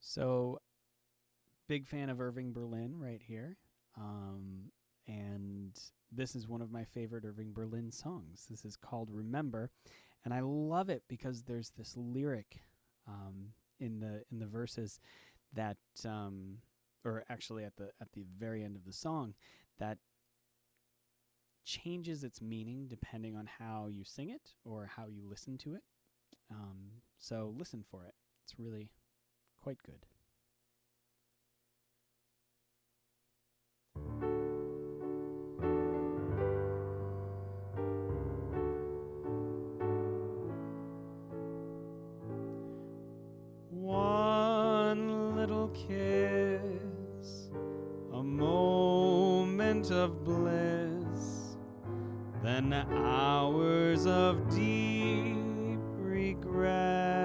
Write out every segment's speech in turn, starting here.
So, big fan of Irving Berlin right here. And this is one of my favorite Irving Berlin songs. This is called Remember, and I love it because there's this lyric in the verses that or actually at the very end of the song that changes its meaning depending on how you sing it or how you listen to it. So listen for it. It's really quite good. One little kiss, a moment of bliss, then hours of deep regret.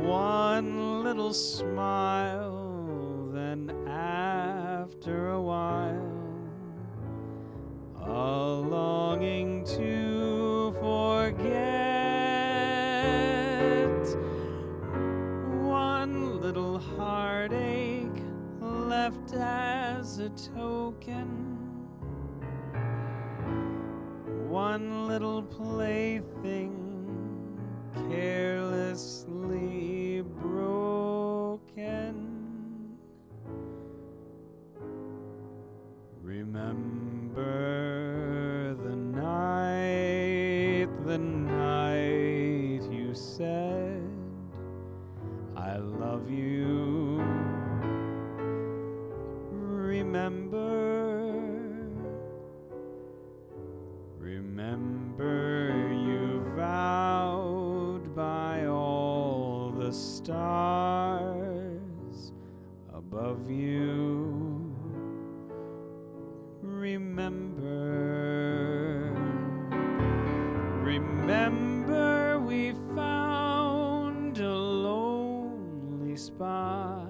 One little smile, then after a while, a longing to forget. One little heartache left as a token. One little plaything carelessly broken. Remember the night you said, I love you. Remember you vowed by all the stars above you. Remember we found a lonely spot,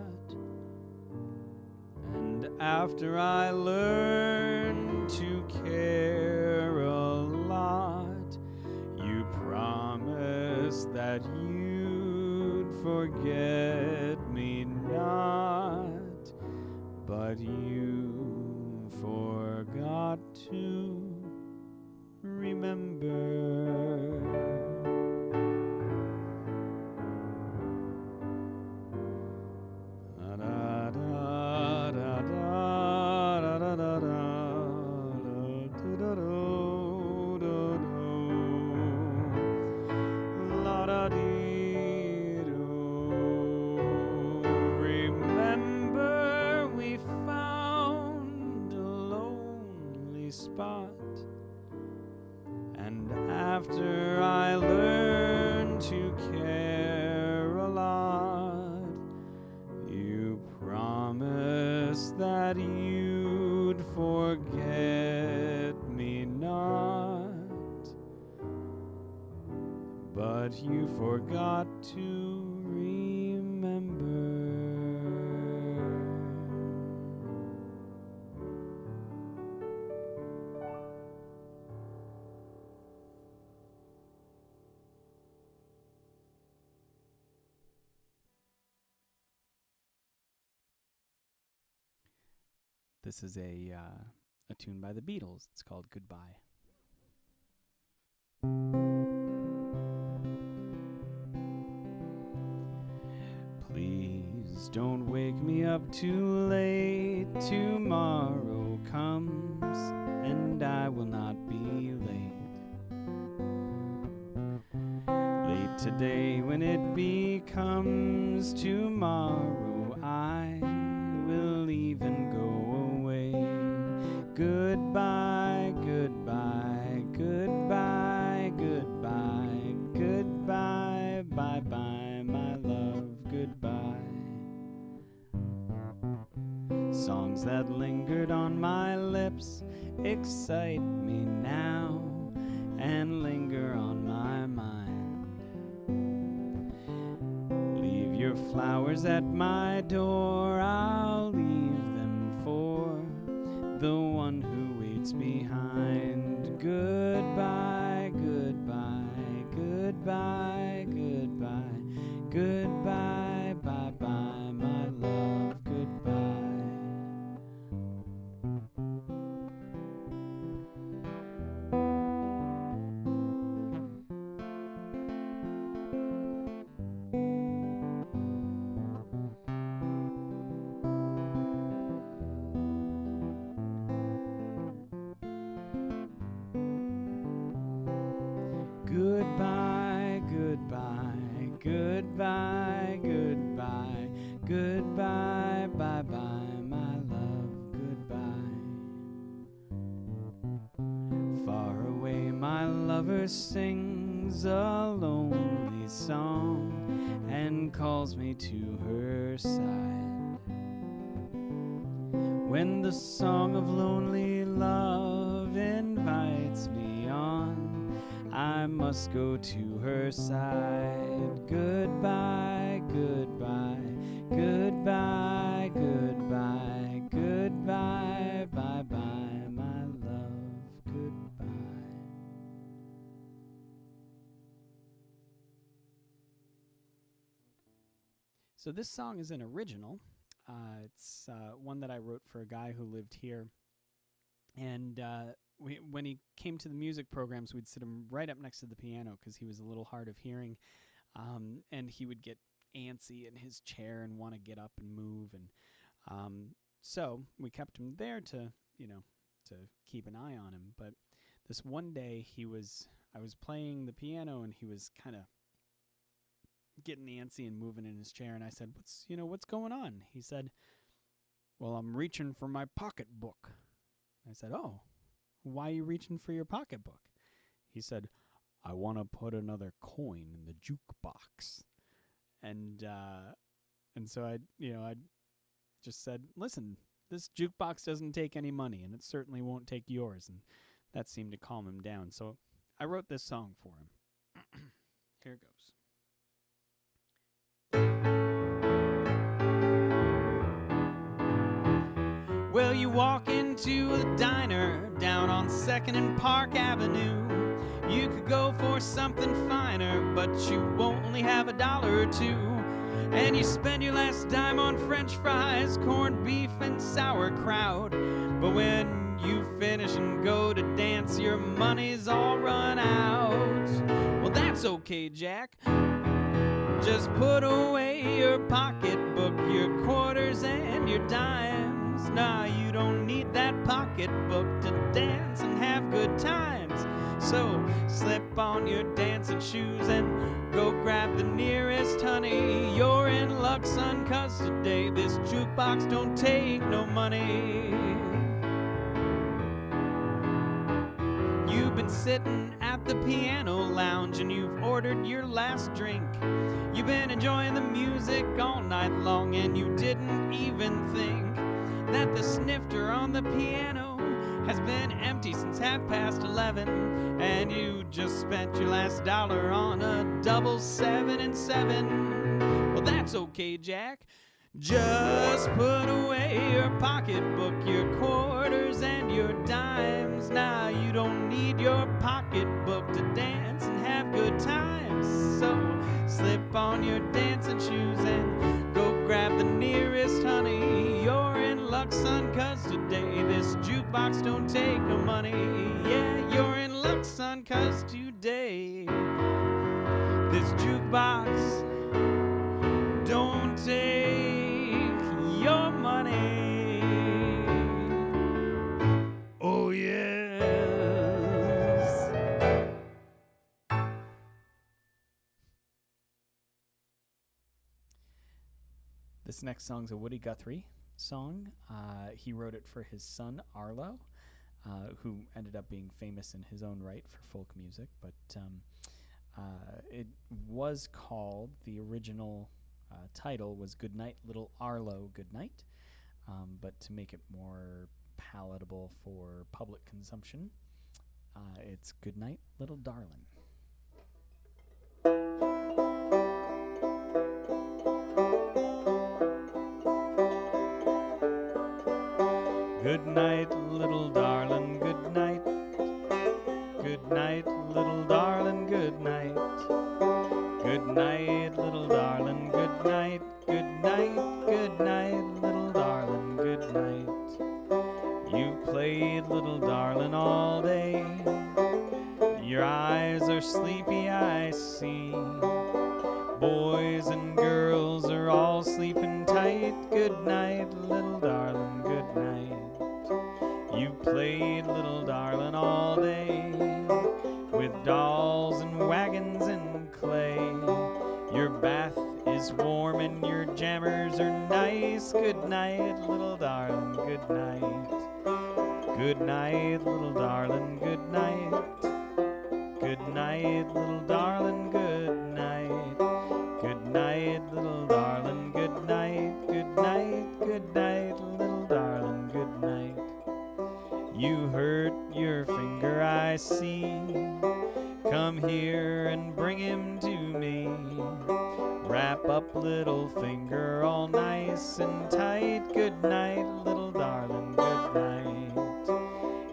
and after I learned to care a lot, you promised that you'd forget me not, but you forgot to remember. Remember we found a lonely spot, and after I learned to care a lot, you promised that you'd forget me not, but you forgot to remember. This is a tune by the Beatles. It's called Goodbye. Please don't wake me up too late. Tomorrow comes and I will not be late. Late today when it becomes tomorrow, I will leave and go away. Goodbye, goodbye, goodbye, goodbye, goodbye, bye-bye, my love, goodbye. Songs that lingered on my lips excite me now and linger on my mind. Leave your flowers at my door, I'll leave them for the one who waits behind. Goodbye, goodbye, goodbye, goodbye, goodbye. Goodbye, goodbye, goodbye, bye-bye, my love, goodbye. Far away my lover sings a lonely song and calls me to her side. When the song of lonely love invites me on, I must go to her side. Goodbye, goodbye, goodbye, goodbye, goodbye, bye-bye, my love, goodbye. So this song is an original. It's one that I wrote for a guy who lived here. And when he came to the music programs, we'd sit him right up next to the piano because he was a little hard of hearing. And he would get antsy in his chair and want to get up and move. And so we kept him there to keep an eye on him. But this one day I was playing the piano and he was kind of getting antsy and moving in his chair. And I said, what's going on? He said, well, I'm reaching for my pocketbook. I said, oh, why are you reaching for your pocketbook? He said, I want to put another coin in the jukebox. And so I just said, listen, this jukebox doesn't take any money, and it certainly won't take yours. And that seemed to calm him down. So I wrote this song for him. Here it goes. Well, you walk into a diner down on 2nd and Park Avenue. You could go for something finer, but you only have $1 or $2. And you spend your last dime on French fries, corned beef, and sauerkraut. But when you finish and go to dance, your money's all run out. Well, that's okay, Jack. Just put away your pocketbook, your quarters, and your dimes. Nah, you don't need that pocketbook to dance and have good times. So slip on your dancing shoes and go grab the nearest honey. You're in luck, son, 'cause today this jukebox don't take no money. You've been sitting at the piano lounge and you've ordered your last drink. You've been enjoying the music all night long and you didn't even think that the snifter on the piano has been empty since 11:30, and you just spent your last $1 on a double 7 and 7. Well, that's okay, Jack. Just put away your pocketbook, your quarters, and your dimes. Now you don't need your pocketbook to dance and have good times. So slip on your dancing shoes and go grab the nearest honey. You're in luck, son, 'cause today this jukebox don't take no money. Yeah, you're in luck, son, 'cause today this jukebox don't take your money. Oh, yes. This next song's a Woody Guthrie song. He wrote it for his son, Arlo, who ended up being famous in his own right for folk music. But it was called, the original title was Goodnight, Little Arlo, Goodnight. But to make it more palatable for public consumption, it's Goodnight, Little Darlin'. Good night, little darling, good night. Good night, little darling, good night. Good night, little darling, good night. Good night, good night, little darling, good night. You've played, little darling, all day. Your eyes are sleepy, I see. Boys and girls are all sleeping tight. Good night, little darling, good night. You played, little darling, all day with dolls and wagons and clay. Your pajamas are nice. Good night, little darling, good night. Good night, little darling, good night. Good night, little darling, good night. Good night, little darling, good night. Good night, little darling, good night. You hurt your finger, I see. Come here and bring him to me. Wrap up little finger all nice and tight. Good night, little darling, good night.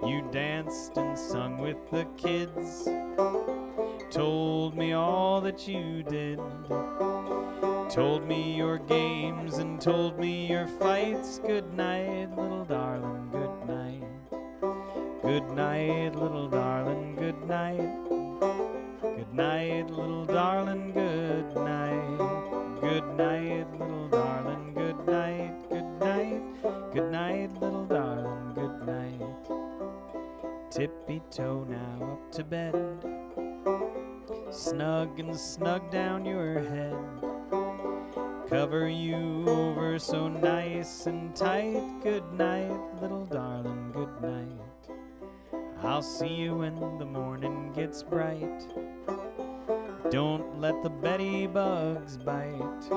You danced and sung with the kids, told me all that you did. Told me your games and told me your fights. Good night, little darling, good night. Good night, little darling, good night. Good night, little darling, good night. Good night, little darling, good night. Good night, good night, little darling, good night. Tippy-toe now up to bed. Snug and snug down your head. Cover you over so nice and tight. Good night, little darling, good night. I'll see you when the morning gets bright. Don't let the Betty bugs bite.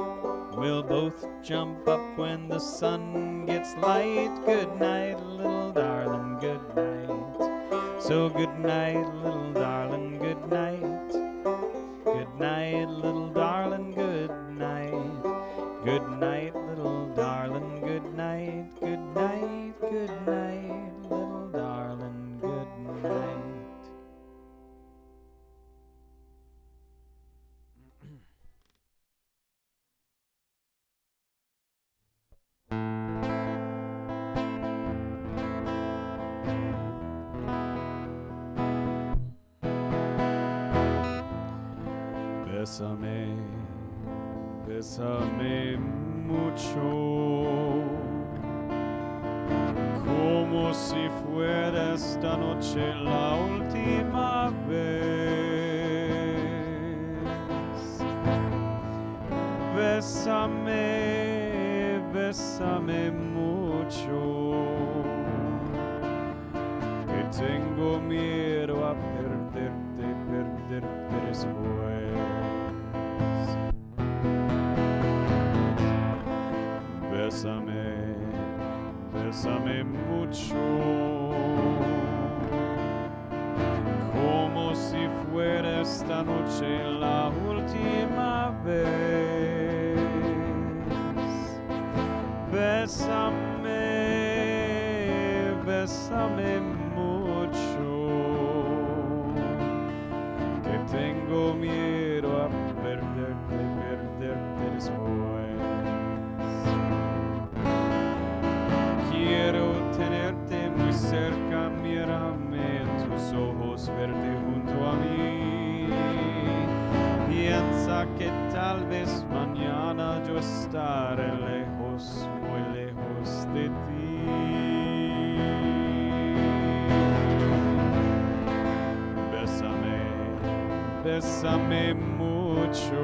We'll both jump up when the sun gets light. Good night, little darling, good night. So good night, little darling, good night. Good night, little darling, good night. Good night, little darling, good night. Good night, little darling, good night. Bésame, bésame mucho, como si fuera esta noche la última vez. Bésame, bésame mucho, que tengo miedo a perderte después. Bésame, bésame mucho, como si fuera esta noche la última vez. Bésame, bésame mucho, que tengo miedo a perderte después. Quiero tenerte muy cerca, mírame en tus ojos, verte junto a mí. Piensa que tal vez mañana yo estaré lejos, muy lejos de ti. Bésame, bésame mucho,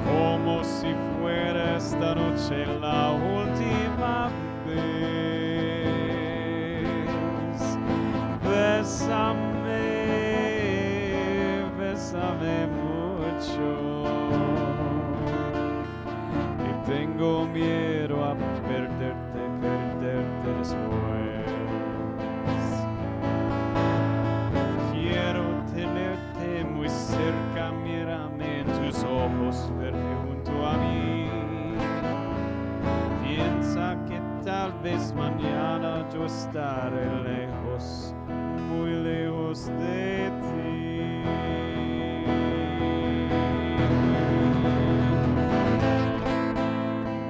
como si fuera esta noche la última vez. Bésame, bésame mucho, y tengo miedo a perderte después. Quiero tenerte muy cerca, mírame en tus ojos, verte junto a mí. Piensa que tal vez mañana yo estaré lejos, muy lejos de ti.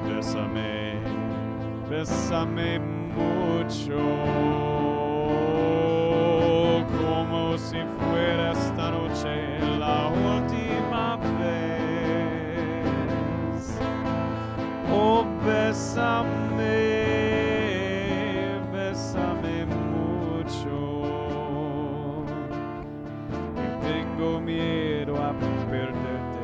Bésame, bésame mucho, como si fuera esta noche la última vez. Oh, bésame, bésame mucho, que tengo miedo a perderte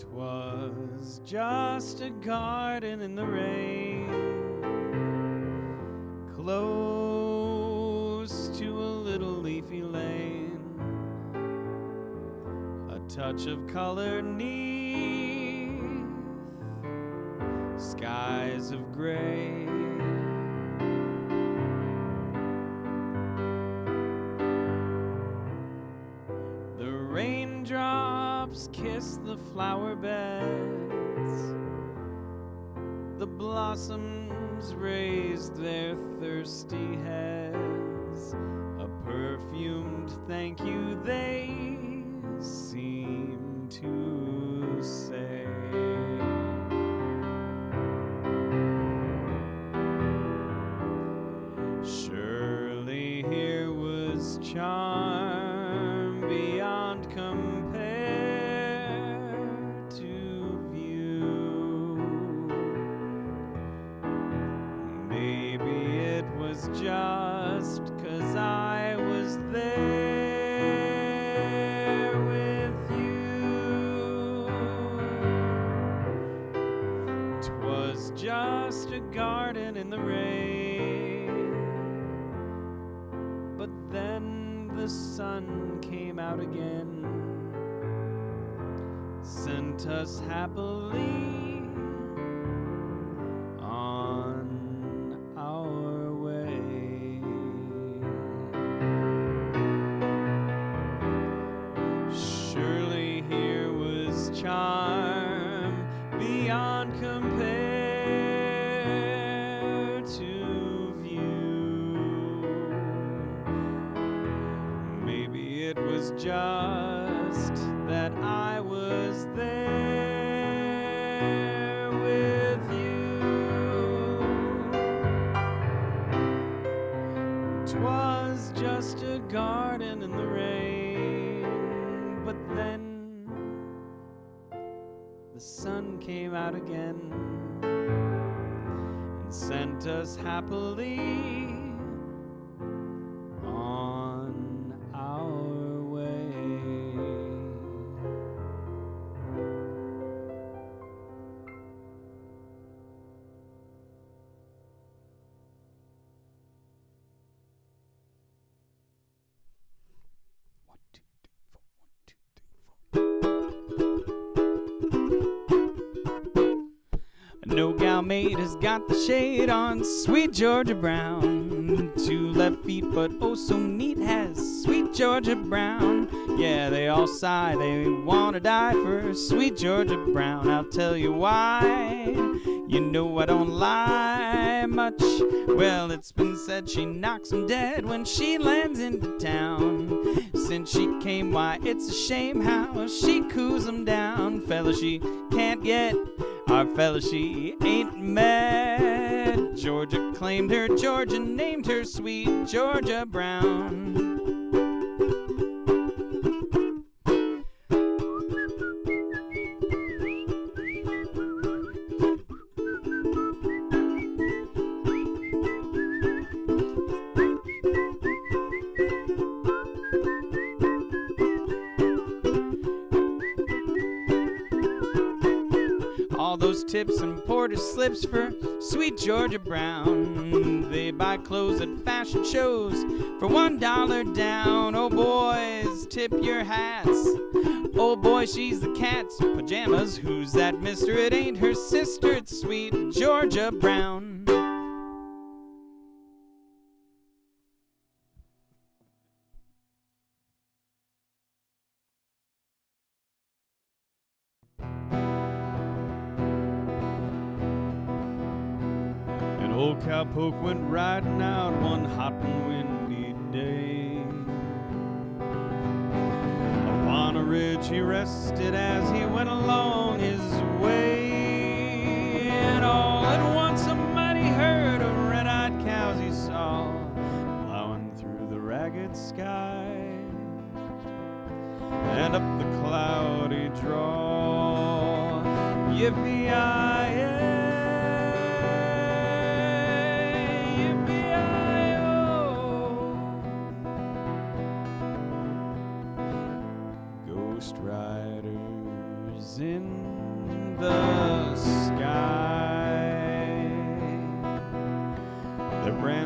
'Twas just a garden in the rain, close to a little leafy lane, a touch of color 'neath skies of gray. The raindrops kiss the flower beds, the blossoms raised their thirsty heads, a perfumed thank you they seem to say. Surely here was charm beyond compare to view. Maybe it was just 'cause I was there with you. 'Twas just a garden in the rain, but then the sun came out again, sent us happily on our way. Surely here was charm beyond compare to view. Maybe it was just that I was there with you. 'Twas just a garden in the rain, but then the sun came out again and sent us happily on our way. One, two, three, four. 1, 2, 3, 4. No gal mate has got the shade on sweet Georgia Brown. 2 left feet, but oh so neat has sweet Georgia Brown. Yeah, they all sigh, they wanna die for sweet Georgia Brown. I'll tell you why. You know I don't lie much. Well, it's been said she knocks 'em dead when she lands into town. Since she came, why, it's a shame how she coos 'em down. Fella, she can't get our fella, she ain't mad. Georgia claimed her, Georgia named her sweet Georgia Brown. All those tips and porter slips for sweet Georgia Brown. They buy clothes at fashion shows for $1 down. Oh boys, tip your hats. Oh boy, she's the cat's pajamas. Who's that mister? It ain't her sister, it's sweet Georgia Brown. Old cowpoke went riding out one hot and windy day. Upon a ridge he rested as he went along his way. And all at once a mighty herd of red-eyed cows he saw plowing through the ragged sky and up the cloudy draw. Yippee-yi-yi. Ghost riders in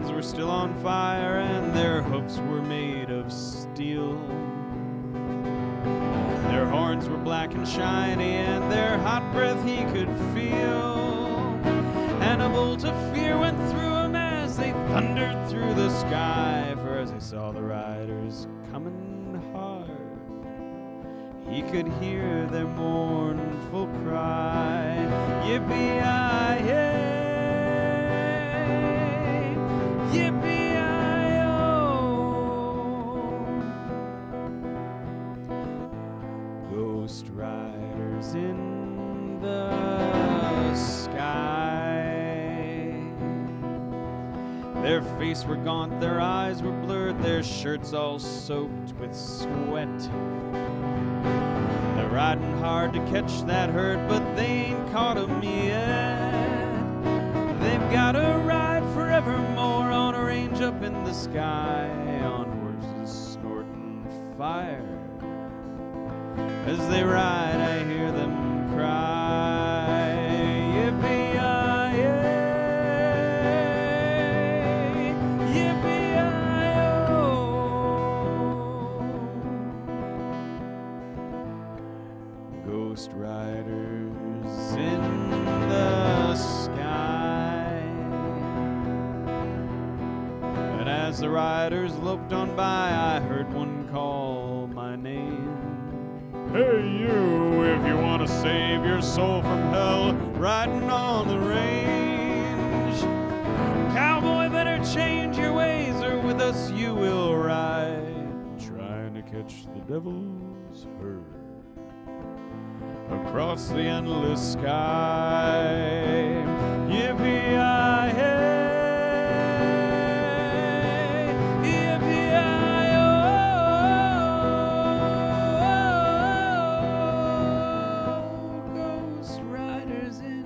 hands were still on fire, and their hoofs were made of steel. Their horns were black and shiny, and their hot breath he could feel. And a bolt of fear went through him as they thundered through the sky. For as he saw the riders coming hard, he could hear their mournful cry, yippee-yi-yay, yippee-yi-yo. Ghost riders in the sky. Their faces were gaunt, their eyes were blurred, their shirts all soaked with sweat. They're riding hard to catch that herd, but they ain't caught 'em yet. They've gotta ride forevermore on a range up in the sky, on horses snorting fire. As they ride, I hear them cry, yippee-yi-yay, yippee-yi-yo. Ghost riders in the sky. And as the riders loped on by, I heard one call my name. Hey you, if you want to save your soul from hell, riding on the range, cowboy, better change your ways, or with us you will ride, trying to catch the devil's herd across the endless sky. Yippee-yi-yay, yippee-yi-yo. Ghost riders in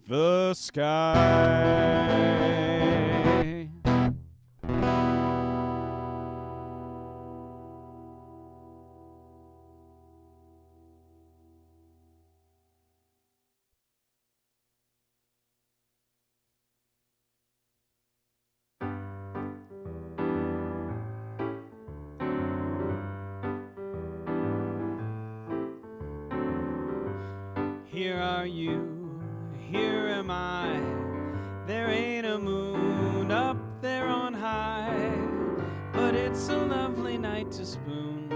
the sky. Here are you, here am I. There ain't a moon up there on high, but it's a lovely night to spoon.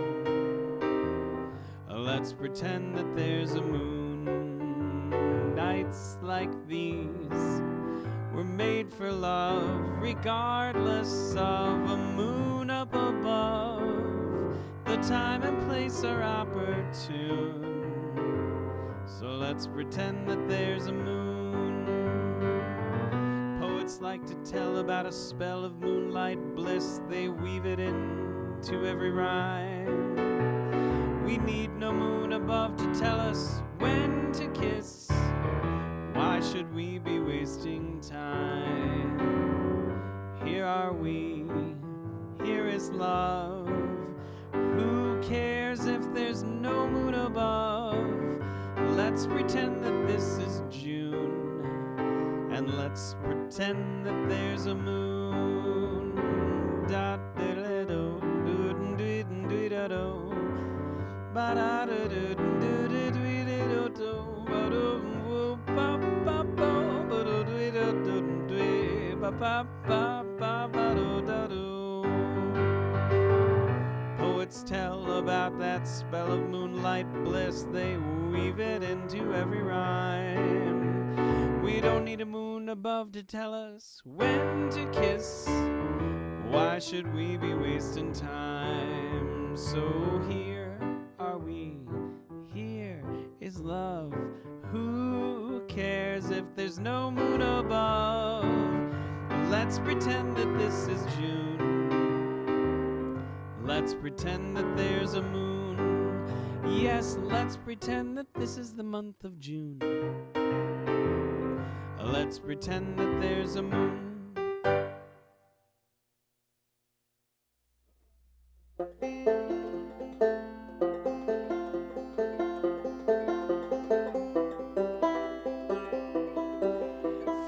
Let's pretend that there's a moon. Nights like these were made for love, regardless of a moon up above. The time and place are opportune. So let's pretend that there's a moon. Poets like to tell about a spell of moonlight bliss. They weave it into every rhyme. We need no moon above to tell us when to kiss. Why should we be wasting time? Here are we, here is love. Who cares if there's no moon above? Let's pretend that this is June, and let's pretend that there's a moon. Da da da do do do do da do ba da do do do do do do ba do ba ba ba ba do do do do ba ba ba ba ba do da do. Poets tell about that spell of moonlight bliss. They weave it into every rhyme. We don't need a moon above to tell us when to kiss. Why should we be wasting time? So here are we, here is love. Who cares if there's no moon above? Let's pretend that this is June. Let's pretend that there's a moon. Yes, let's pretend that this is the month of June. Let's pretend that there's a moon.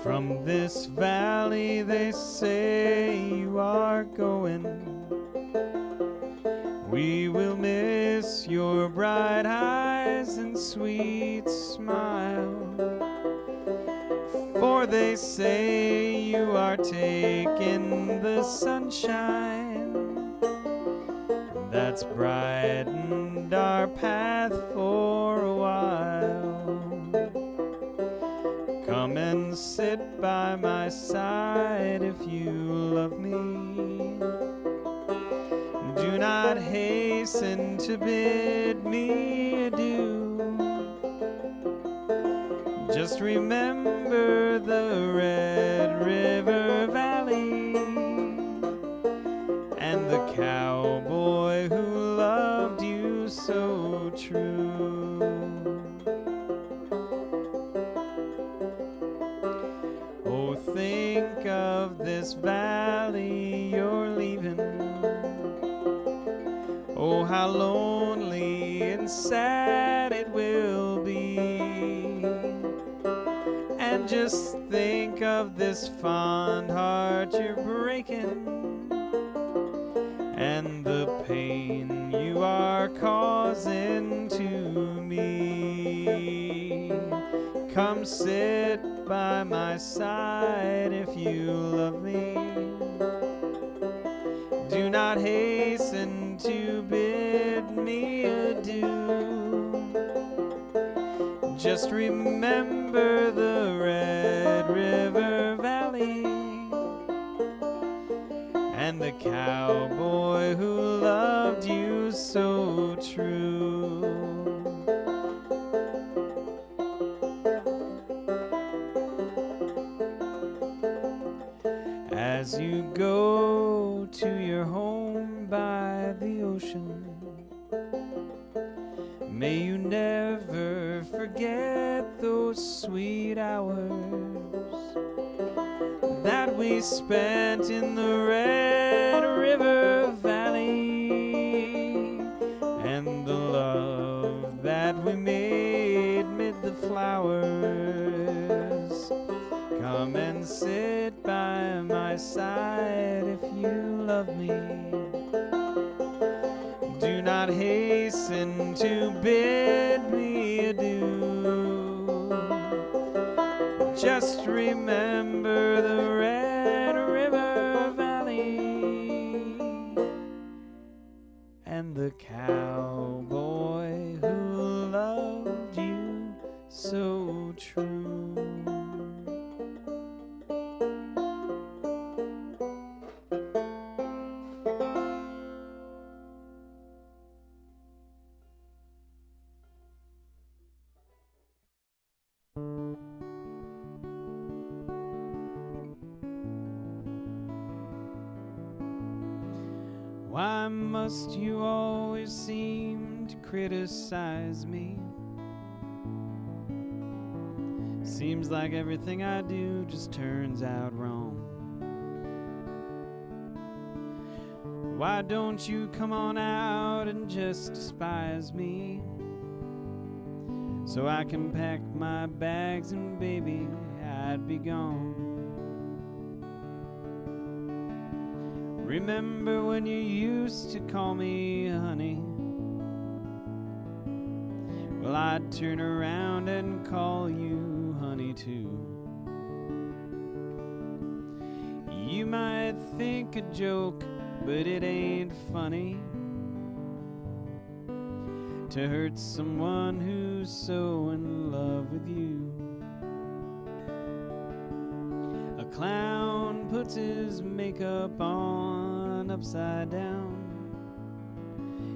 From this valley they say you are going, we will miss your bright eyes and sweet smile. For they say you are taking the sunshine that's brightened our path for a while. Come and sit by my side if you love me. Do not hasten to bid me adieu. Just remember the Red River Valley and the cowboy who loved you so true. Oh, think of this valley you're leaving. Oh, how lonely and sad it will be. And just think of this fond heart you're breaking and the pain you are causing to me. Come sit by my side if you love me. Do not hasten to bid me adieu. Just remember the Red River Valley and the cowboy who loved you so true. As you go to your home by the ocean, may you never forget those sweet hours that we spent in the Red River Valley, and the love that we made mid the flowers. Come and sit by my side if you love me. Do not hasten to bid me adieu. Just remember the Red River Valley and the cowboy who loved you so true. Why must you always seem to criticize me? Seems like everything I do just turns out wrong. Why don't you come on out and just despise me, so I can pack my bags and baby, I'd be gone. Remember when you used to call me honey? Well, I'd turn around and call you honey too. You might think a joke, but it ain't funny to hurt someone who's so in love with you. A clown puts his makeup on upside down,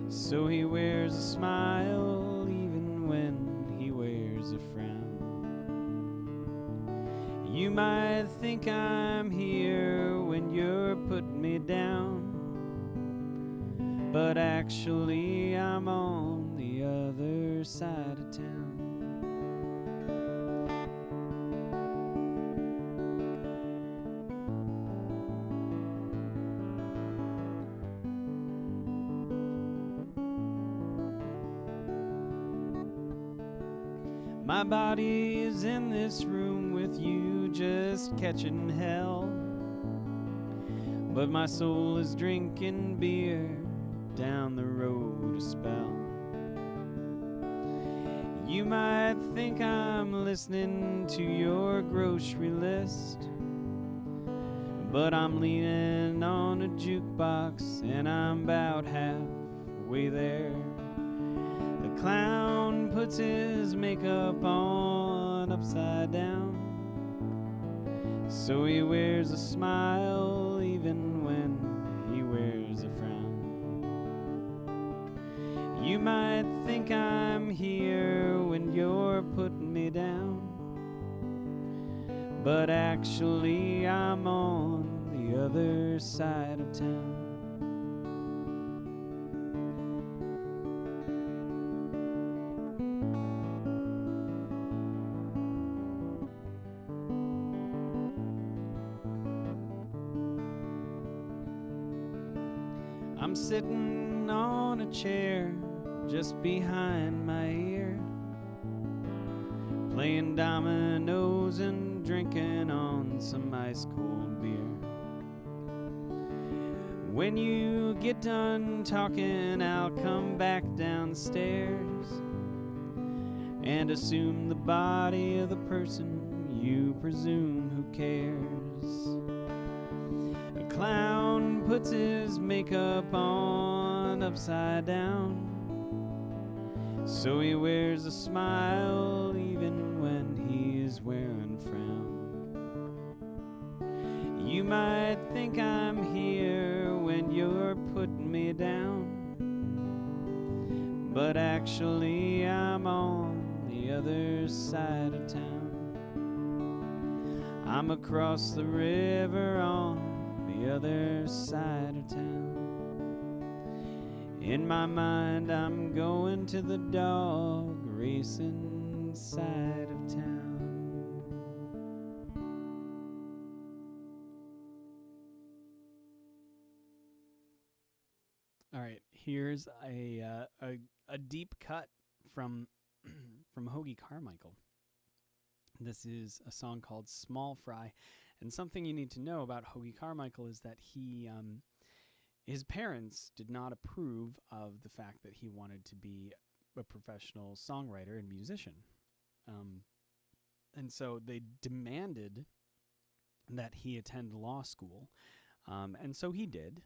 so he wears a smile even when he wears a frown. You might think I'm here when you're putting me down, but actually I'm on the other side of town. My body is in this room with you, just catching hell. but my soul is drinking beer down the road a spell. You might think I'm listening to your grocery list, but I'm leaning on a jukebox and I'm about halfway there. The clown puts his makeup on upside down, so he wears a smile even when he wears a frown. You might think I'm here when you're putting me down, but actually I'm on the other side of town. I'm sitting on a chair just behind my ear, playing dominoes and drinking on some ice cold beer. When you get done talking, I'll come back downstairs and assume the body of the person you presume who cares. A clown puts his makeup on upside down, so he wears a smile even when he's wearing a frown. You might think I'm here when you're putting me down, but actually I'm on the other side of town. I'm across the river on the other side of town. In my mind, I'm going to the dog racing side of town. All right, here's a deep cut from from Hoagy Carmichael. This is a song called Small Fry, and something you need to know about Hoagy Carmichael is that his parents did not approve of the fact that he wanted to be a professional songwriter and musician. And so they demanded that he attend law school. And so he did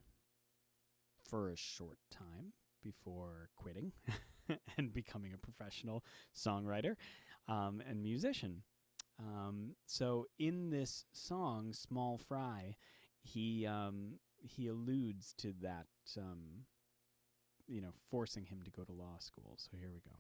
for a short time before quitting and becoming a professional songwriter and musician. So in this song, Small Fry, he alludes to that, forcing him to go to law school. So here we go.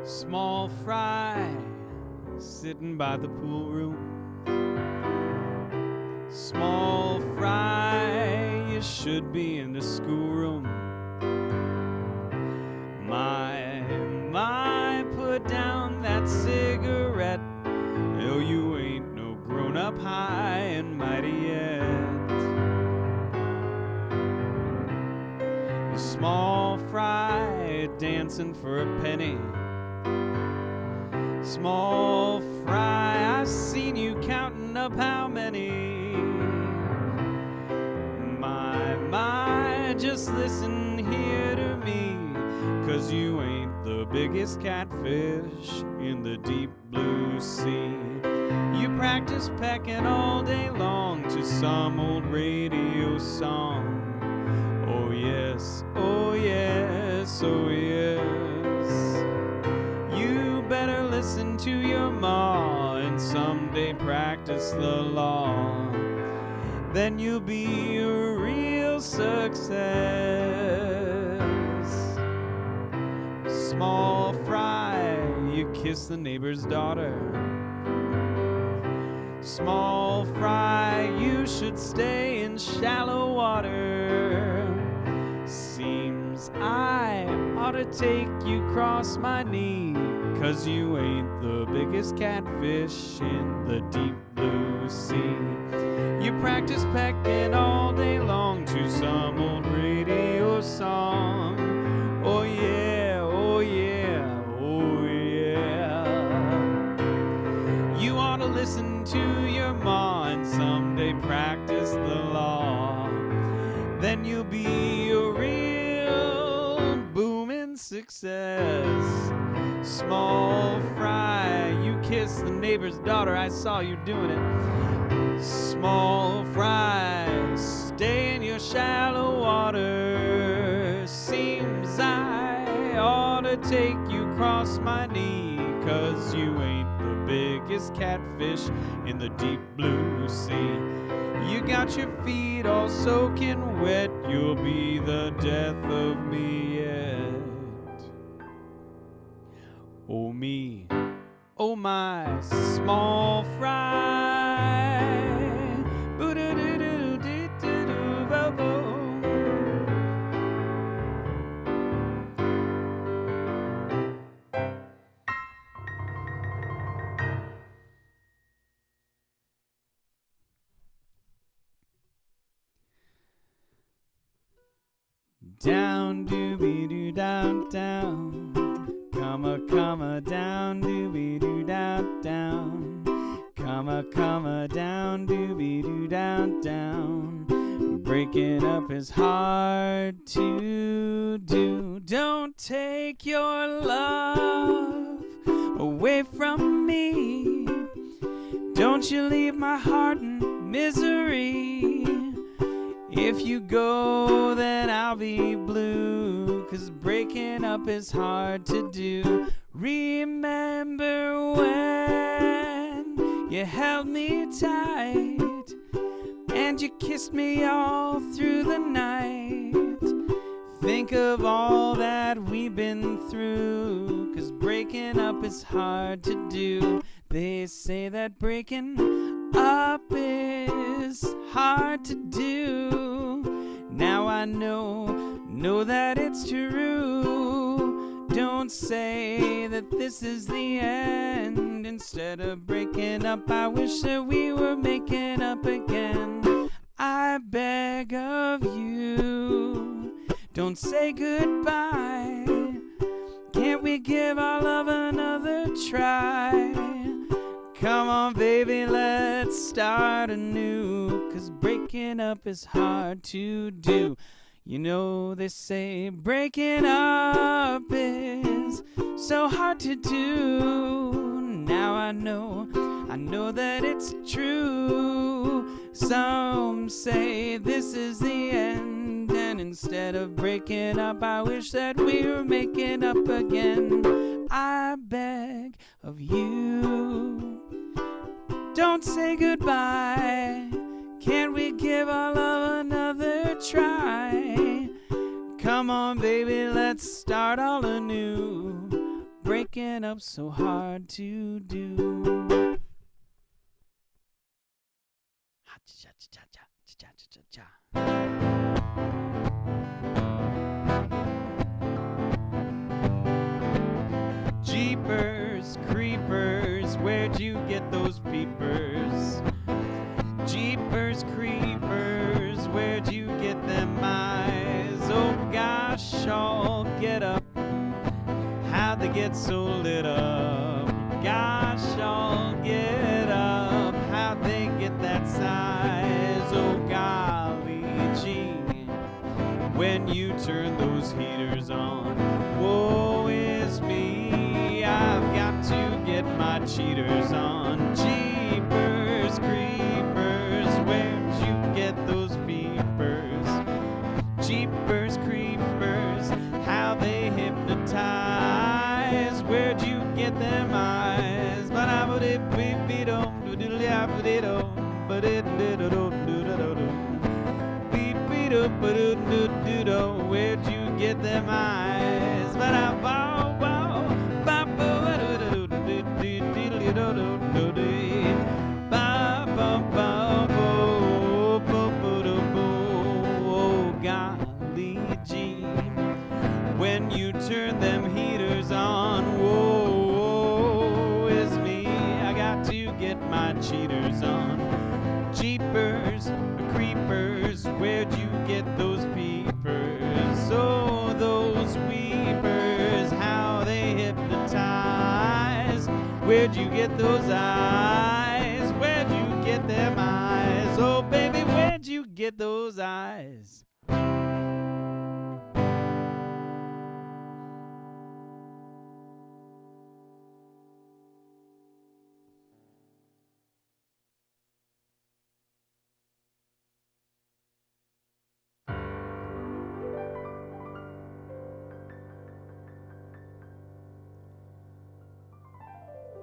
Small fry, sitting by the pool room. Small fry, you should be in the schoolroom. My, put down that cigarette. Oh, you ain't no grown-up high and mighty yet. Small fry, dancing for a penny. Small fry, I seen you counting up how many. My, just listen here to me, 'cause you ain't the biggest catfish in the deep blue sea. You practice pecking all day long to some old radio song. Oh yes, oh yes, oh yes. You better listen to your ma and someday practice the law. Then you'll be a real success. Small fry, you kiss the neighbor's daughter. Small fry, you should stay in shallow water. Seems I ought to take you cross my knee, 'cause you ain't the biggest catfish in the deep blue sea. You practice pecking all day long to some old radio song. Oh to your ma and someday practice the law. Then you'll be a real booming success. Small fry, you kiss the neighbor's daughter, I saw you doing it. Small fry, stay in your shallow water. Seems I ought to take you across my knee, 'cause you ain't the biggest catfish in the deep blue sea. You got your feet all soaking wet, you'll be the death of me yet. Oh me, oh my small fry. Boo-doo-doo-doo-doo-doo-doo-bo-bo. Down doobie doo down down, comma comma down doobie doo down down, comma comma down doobie doo down down. Breaking up is hard to do. Don't take your love away from me. Don't you leave my heart in misery. If you go, then I'll be blue, 'cause breaking up is hard to do. Remember when you held me tight and you kissed me all through the night. Think of all that we've been through, 'cause breaking up is hard to do. They say that breaking up is hard to do. Now I know that it's true. Don't say that this is the end. Instead of breaking up, I wish that we were making up again. I beg of you, don't say goodbye. Can't we give our love another try? Come on, baby, let's start anew, 'cause breaking up is hard to do. You know they say breaking up is so hard to do. Now I know that it's true. Some say this is the end, and instead of breaking up, I wish that we were making up again. I beg of you, don't say goodbye. Can't we give our love another try? Come on, baby, let's start all anew. Breaking up so hard to do. Jeepers, creepers, where'd you get those peepers? Jeepers, creepers, where'd you get them eyes? Oh gosh, all get up, how'd they get so lit up? Gosh, all get up, how'd they get that size? Oh golly gee, when you turn those heaters on, woe is me, I've got to get my cheaters on. Jeepers, creepers, where'd you get those peepers? Jeepers, creepers, how they hypnotize. Where'd you get them eyes? But I would it be do do but it do do. Where'd you get them eyes? But I bow bow bow oh golly gee, when you turn them heaters on, whoa is me, I got to get my cheaters on. Jeepers, creepers, where'd you get those peepers? Oh, those weepers, how they hypnotize. Where'd you get those eyes? Where'd get those eyes.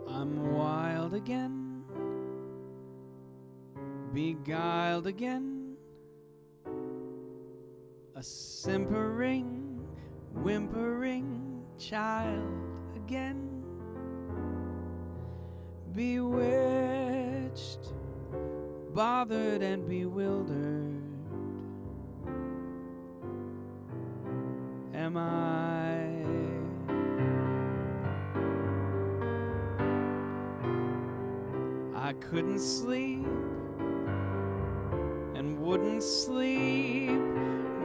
I'm wild again, beguiled again, a simpering, whimpering child again, bewitched, bothered and bewildered. Am I? I couldn't sleep and wouldn't sleep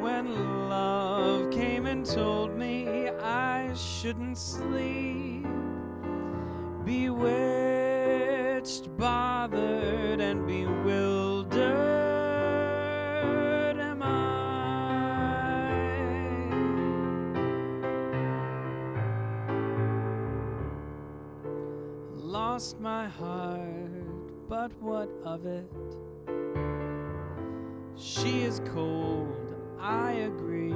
when love came and told me I shouldn't sleep. Bewitched, bothered and bewildered am I. Lost my heart, but what of it? She is cold, I agree.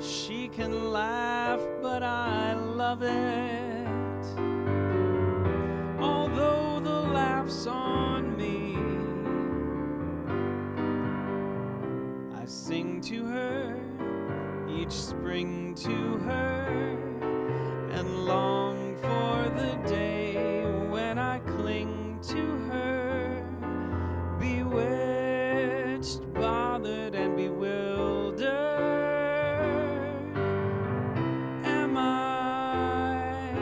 She can laugh, but I love it. Although the laugh's on me, I sing to her, each spring to her, and long for the day when I cling to her, bewitched, bothered and bewildered am I.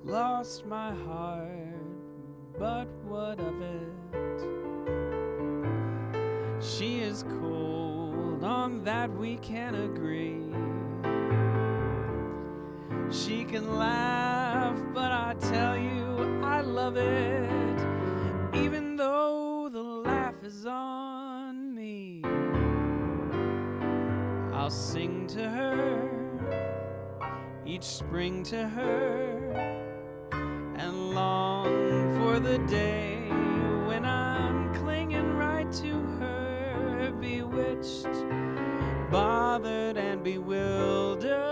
Lost my heart, but what of it? She is cold, on that we can agree. She can laugh, but I tell you I love it, even though the laugh is on me. I'll sing to her, each spring to her, and long for the day when I'm clinging right to her, bewitched, bothered and bewildered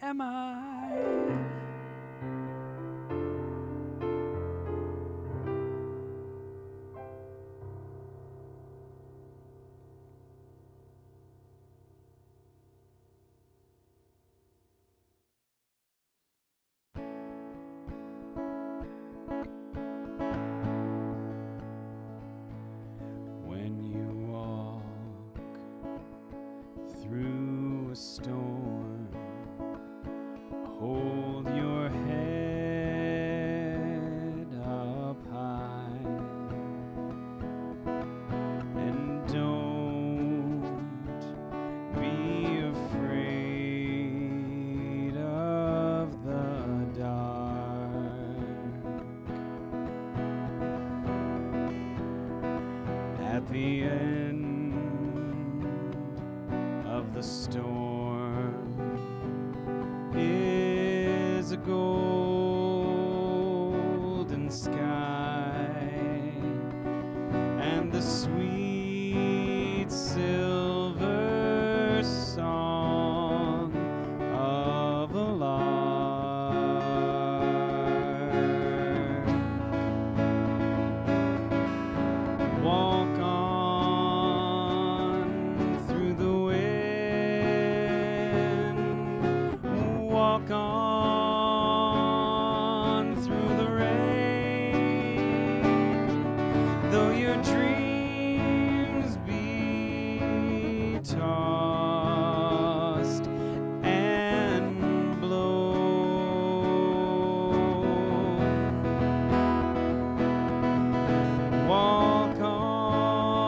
am I. When you walk through a storm, hold your head up high and don't be afraid of the dark. At the end of the storm is a golden sky and the sweet silver song of a lark. Walk on through the wind, walk on through the rain, though your dreams be tossed and blown. Walk on,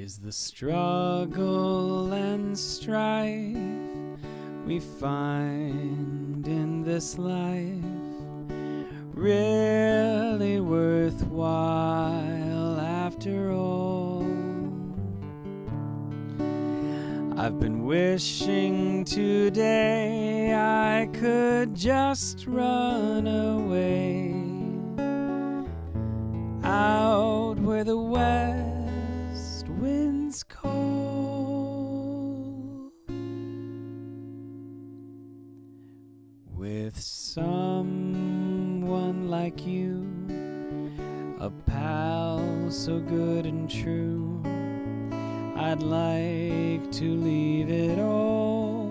Is the struggle and strife we find in this life really worthwhile after all? I've been wishing today I could just run away out where the west wind's cold, with someone like you, a pal so good and true. I'd like to leave it all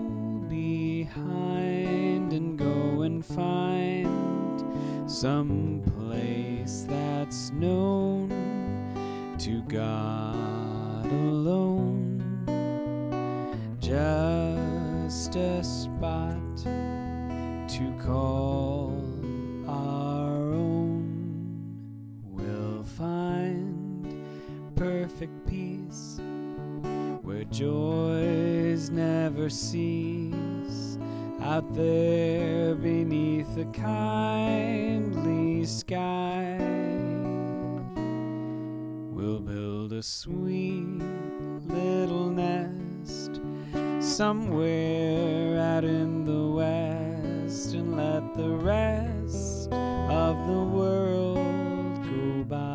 behind and go and find some place that's known to God alone, just a spot to call our own. We'll find perfect peace where joys never cease, out there beneath the kindly sky. We'll build a sweet little nest somewhere out in the west, and let the rest of the world go by.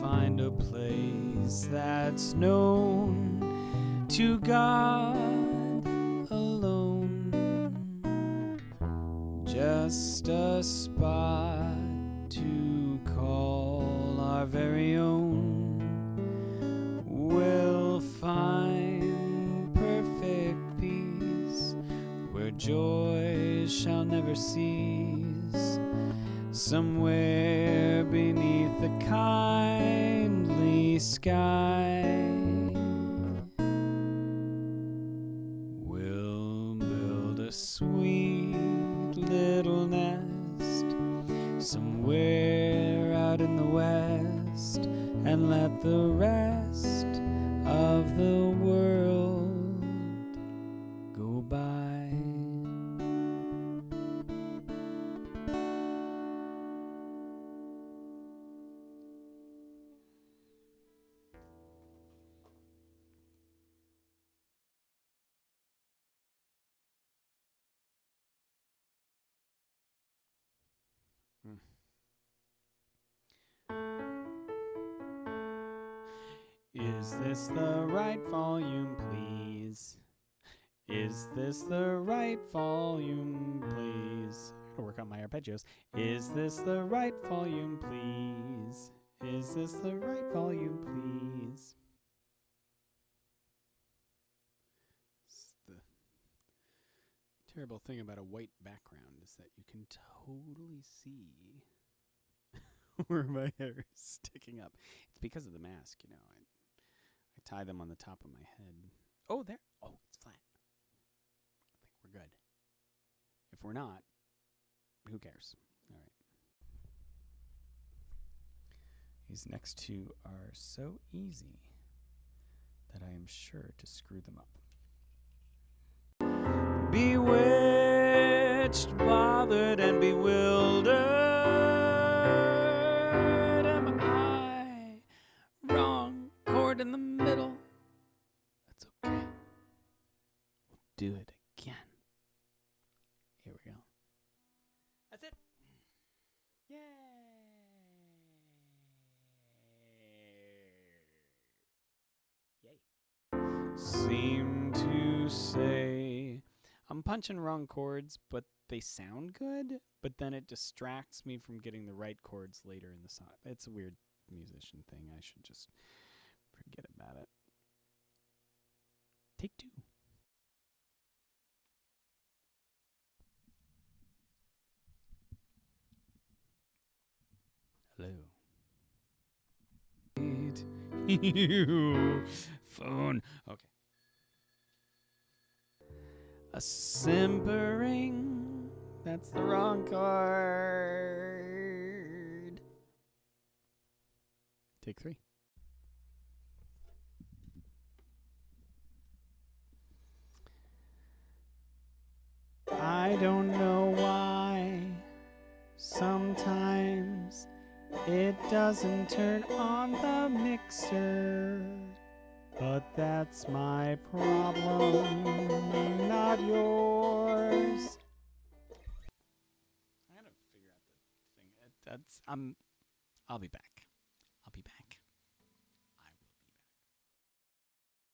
Find a place that's known to God alone, just a spot to call our very own. We'll find perfect peace where joy shall never cease, somewhere beneath the kindly sky. We'll build a sweet little nest somewhere out in the west, and let the rest of the world go by. Is this the right volume, please? Is this the right volume, please? I gotta work on my arpeggios. Is this the right volume, please? Is this the right volume, please? It's the terrible thing about a white background is that you can totally see where my hair is sticking up. It's because of the mask, you know. I tie them on the top of my head. Oh, there. Oh, it's flat. I think we're good. If we're not, who cares? All right. These next two are so easy that I am sure to screw them up. Bewitched, bothered, and bewildered. Am I wrong? Chord in the middle. That's okay. We'll do it again. Here we go. That's it. Yay! Yay. Seem to say I'm punching wrong chords, but they sound good, but then it distracts me from getting the right chords later in the song. It's a weird musician thing. I should just forget about it. Take two. Hello. You phone. Okay. A simpering. That's the wrong chord. Take 3. I don't know why sometimes it doesn't turn on the mixer, but that's my problem, not yours. I gotta figure out the thing. I'll be back.